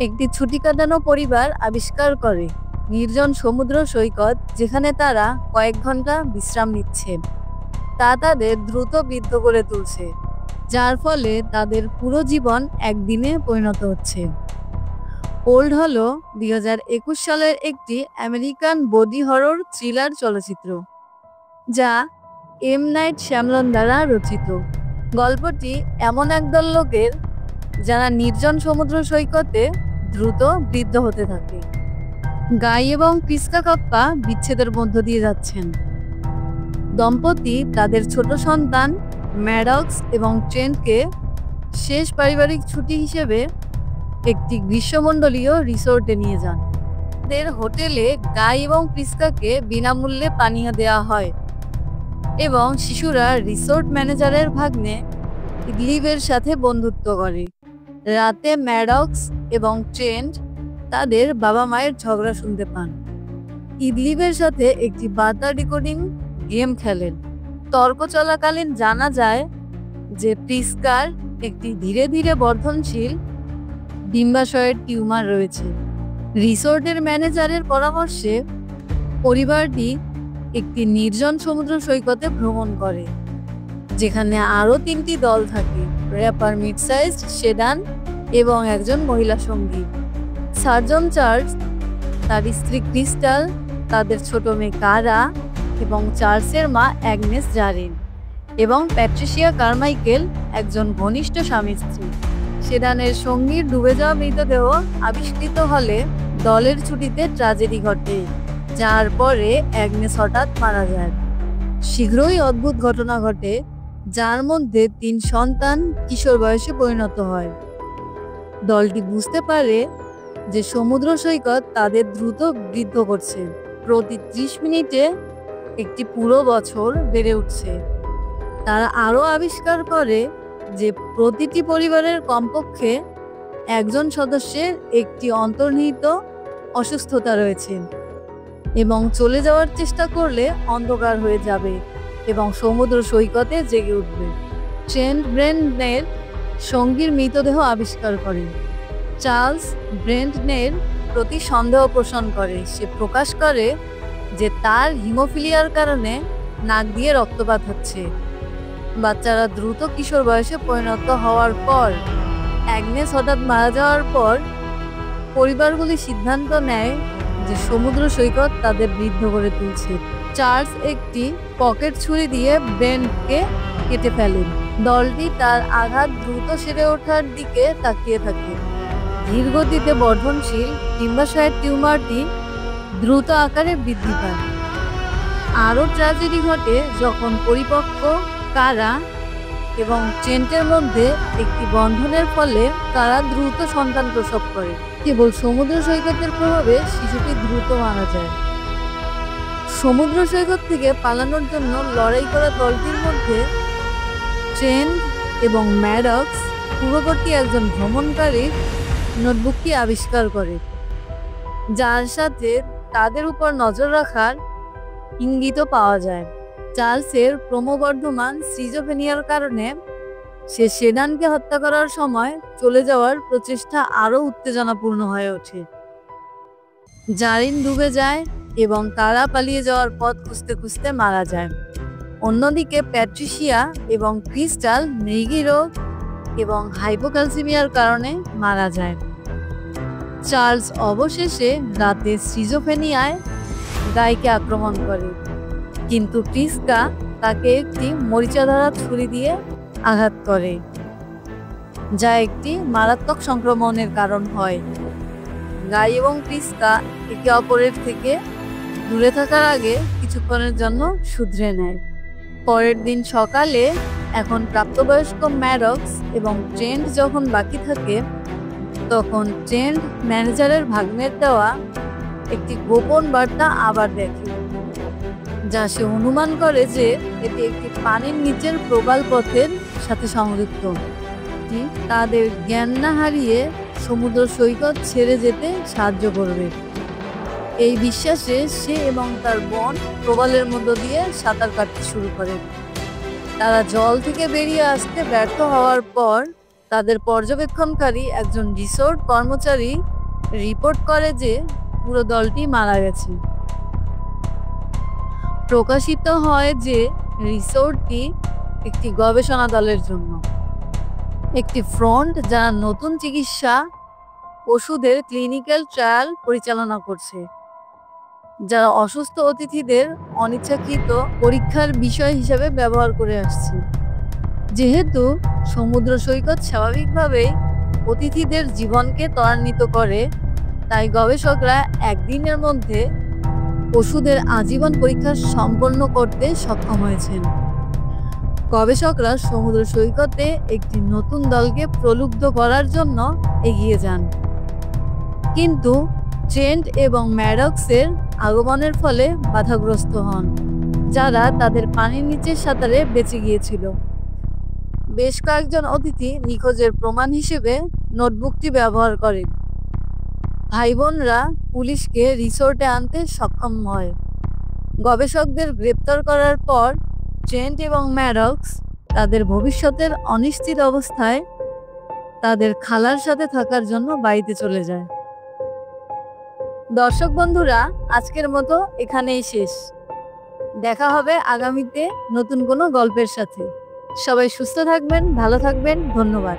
একটি ছুটি কাটানো পরিবার আবিষ্কার করে নির্জন সমুদ্র সৈকত, যেখানে তারা কয়েক ঘন্টা বিশ্রাম নিচ্ছে। তা তাদের দ্রুত বৃদ্ধ করে তুলছে, যার ফলে তাদের পুরো জীবন একদিনে পরিণত হচ্ছে। ওল্ড হলো 2021 সালের একটি আমেরিকান বডি হরর থ্রিলার চলচ্চিত্র, যা এম নাইট শ্যামলন দ্বারা রচিত। গল্পটি এমন একদল লোকের যারা নির্জন সমুদ্র সৈকতে দ্রুত বৃদ্ধ হতে থাকে। গাই এবং প্রিস্কা কাপ্পা বিচ্ছেদের মধ্য দিয়ে যাচ্ছেন। দম্পতি তাদের ছোট সন্তান ম্যাডক্স এবং ট্রেন্টকে শেষ পারিবারিক ছুটি হিসেবে একটি গ্রীষ্মমণ্ডলীয় রিসোর্টে নিয়ে যান। তাদের হোটেলে গাই এবং প্রিস্কাকে বিনামূল্যে পানীয় দেওয়া হয় এবং শিশুরা রিসোর্ট ম্যানেজারের ভাগ্নে ইডলিবের সাথে বন্ধুত্ব করে। রাতে ম্যাডক্স এবং ট্রেন্ট তাদের বাবা মায়ের ঝগড়া শুনতে পান। ইডলিবের সাথে একটি বার্তা ডিকোডিং গেম খেলেন। তর্ক চলাকালীন জানা যায় যে প্রিস্কার একটি ধীরে ধীরে বর্ধনশীল ডিম্বাশয়ের টিউমার রয়েছে। রিসোর্টের ম্যানেজারের পরামর্শে পরিবারটি একটি নির্জন সমুদ্র সৈকতে ভ্রমণ করে, যেখানে আরও 3টি দল থাকে: র্যাপার মিড-সাইজড সেডান এবং একজন মহিলা সঙ্গী। সার্জন চার্লস, তার স্ত্রী ক্রিস্টাল, তাদের ছোট মেয়ে কারা এবং চার্লসের মা অ্যাগনেস জারিন এবং প্যাট্রিসিয়া কারমাইকেল একজন ঘনিষ্ঠ স্বামী স্ত্রী। সেডানের সঙ্গীর ডুবে যাওয়া মৃতদেহ আবিষ্কৃত হলে দলের ছুটিতে ট্র্যাজেডি ঘটে, যার পরে অ্যাগনেস হঠাৎ মারা যায়। শীঘ্রই অদ্ভুত ঘটনা ঘটে, যার মধ্যে 3 সন্তান কিশোর বয়সে পরিণত হয়। দলটি বুঝতে পারে যে সমুদ্র সৈকত তাদের দ্রুত বৃদ্ধ করছে, প্রতি 30 মিনিটে একটি পুরো বছর বেড়ে উঠছে। তারা আরও আবিষ্কার করে যে প্রতিটি পরিবারের কমপক্ষে একজন সদস্যের একটি অন্তর্নিহিত অসুস্থতা রয়েছে এবং চলে যাওয়ার চেষ্টা করলে অন্ধকার হয়ে যাবে এবং সমুদ্র সৈকতে জেগে উঠবে। ট্রেন্ট ব্রেন্ডনের সঙ্গীর মৃতদেহ আবিষ্কার করে। চার্লস ব্রেন্ডনের প্রতি সন্দেহ পোষণ করে। সে প্রকাশ করে যে তার হিমোফিলিয়ার কারণে নাক দিয়ে রক্তপাত হচ্ছে। বাচ্চারা দ্রুত কিশোর বয়সে পরিণত হওয়ার পর অ্যাগনেস হঠাৎ মারা যাওয়ার পর পরিবারগুলি সিদ্ধান্ত নেয় যে সমুদ্র সৈকত তাদের বৃদ্ধ করে তুলছে। চার্লস একটি পকেট ছুরি দিয়ে ব্রেন্ডকে কেটে ফেলেন। দলটি তার আঘাত দ্রুত সেরে ওঠার দিকে তাকিয়ে থাকে। ধীরগতিতে বর্ধনশীল ডিম্বাশয়ের টিউমারটি দ্রুত আকারে বৃদ্ধি পায়। আরও ট্র্যাজেডি ঘটে যখন পরিপক্ক কারা এবং ট্রেন্টের মধ্যে একটি বন্ধনের ফলে তারা দ্রুত সন্তান প্রসব করে। কেবল সমুদ্র সৈকতের প্রভাবে শিশুটি দ্রুত মারা যায়। সমুদ্র সৈকত থেকে পালানোর জন্য লড়াই করা দলটির মধ্যে ট্রেন্ট এবং ম্যাডক্স পূর্ববর্তী একজন ভ্রমণকারী নোটবুকটি আবিষ্কার করে, যার সাথে তাদের উপর নজর রাখার ইঙ্গিতও পাওয়া যায়। চার্লসের ক্রমবর্ধমান সিজোফ্রেনিয়ার কারণে সে সেডানকে হত্যা করার সময় চলে যাওয়ার প্রচেষ্টা আরও উত্তেজনাপূর্ণ হয়ে ওঠে। জারিন ডুবে যায় এবং তারা পালিয়ে যাওয়ার পথ খুঁজতে খুঁজতে মারা যায়। অন্যদিকে প্যাট্রিসিয়া এবং ক্রিস্টাল মৃগী রোগ এবং হাইপোক্যালসিমিয়ার কারণে মারা যায়। চার্লস অবশেষে রাতে সিজোফ্রেনিয়ায় গাইকে আক্রমণ করে, কিন্তু প্রিস্কা তাকে একটি মরিচাধরা ছুরি দিয়ে আঘাত করে, যা একটি মারাত্মক সংক্রমণের কারণ হয়। গাই এবং প্রিস্কা একে অপরের থেকে দূরে থাকার আগে কিছুক্ষণের জন্য শুধরে নেয়। পরের দিন সকালে এখন প্রাপ্তবয়স্ক ম্যাডক্স এবং ট্রেন্ট যখন বাকি থাকে, তখন ট্রেন্ট ম্যানেজারের ভাগ্নের দেওয়া একটি গোপন বার্তা আবার দেখে, যা সে অনুমান করে যে এটি একটি পানির নিচের প্রবাল পথের সাথে সংযুক্ত। তাদের জ্ঞান না হারিয়ে সমুদ্র সৈকত ছেড়ে যেতে সাহায্য করবে। এই বিশ্বাসে সে এবং তার বোন প্রবালের মধ্য দিয়ে সাঁতার কাটতে শুরু করে। তারা জল থেকে বেরিয়ে আসতে ব্যর্থ হওয়ার পর তাদের পর্যবেক্ষণকারী একজন রিসোর্ট কর্মচারী রিপোর্ট করে যে পুরো দলটি মারা গেছে। প্রকাশিত হয় যে রিসোর্টটি একটি গবেষণা দলের জন্য একটি ফ্রন্ট, যারা নতুন চিকিৎসা ওষুধের ক্লিনিক্যাল ট্রায়াল পরিচালনা করছে, যারা অসুস্থ অতিথিদের অনিচ্ছাকৃত পরীক্ষার বিষয় হিসেবে ব্যবহার করে আসছে। যেহেতু সমুদ্র সৈকত স্বাভাবিকভাবেই অতিথিদের জীবনকে ত্বরান্বিত করে, তাই গবেষকরা একদিনের মধ্যে ওষুধের আজীবন পরীক্ষা সম্পন্ন করতে সক্ষম হয়েছেন। গবেষকরা সমুদ্র সৈকতে একটি নতুন দলকে প্রলুব্ধ করার জন্য এগিয়ে যান, কিন্তু ট্রেন্ট এবং ম্যাডক্সের আগমনের ফলে বাধাগ্রস্ত হন, যারা তাদের পানির নিচে সাঁতারে বেঁচে গিয়েছিল। বেশ কয়েকজন অতিথি নিখোঁজের প্রমাণ হিসেবে নোটবুকটি ব্যবহার করেন। ভাই বোনরা পুলিশকে রিসোর্টে আনতে সক্ষম হয়। গবেষকদের গ্রেপ্তার করার পর ট্রেন্ট এবং ম্যাডক্স তাদের ভবিষ্যতের অনিশ্চিত অবস্থায় তাদের খালার সাথে থাকার জন্য বাড়িতে চলে যায়। দর্শক বন্ধুরা, আজকের মতো এখানেই শেষ। দেখা হবে আগামীতে নতুন কোনো গল্পের সাথে। সবাই সুস্থ থাকবেন, ভালো থাকবেন। ধন্যবাদ।